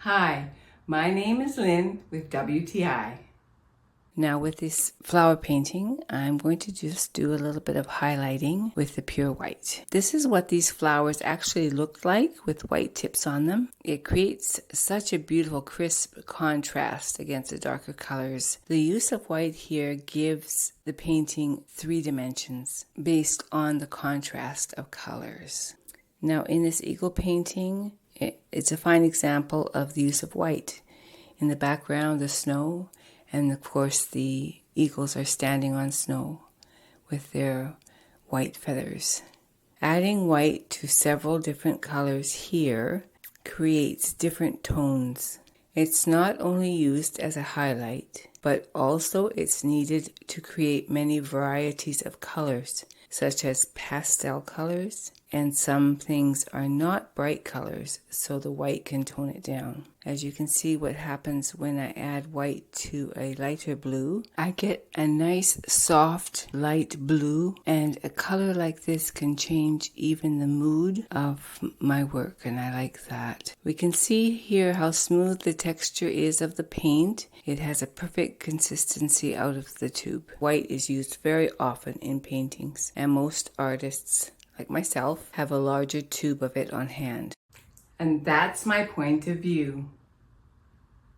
Hi, my name is Lynn with WTI. Now with this flower painting, I'm going to just do a little bit of highlighting with the pure white. This is what these flowers actually look like with white tips on them. It creates such a beautiful crisp contrast against the darker colors. The use of white here gives the painting 3 dimensions based on the contrast of colors. Now in this eagle painting, it's a fine example of the use of white. In the background, the snow, and of course the eagles are standing on snow with their white feathers. Adding white to several different colors here creates different tones. It's not only used as a highlight, but also it's needed to create many varieties of colors, such as pastel colors, and some things are not bright colors, so the white can tone it down. As you can see what happens when I add white to a lighter blue, I get a nice soft light blue, and a color like this can change even the mood of my work, and I like that. We can see here how smooth the texture is of the paint. It has a perfect consistency out of the tube. White is used very often in paintings, and most artists like myself, have a larger tube of it on hand. And that's my point of view.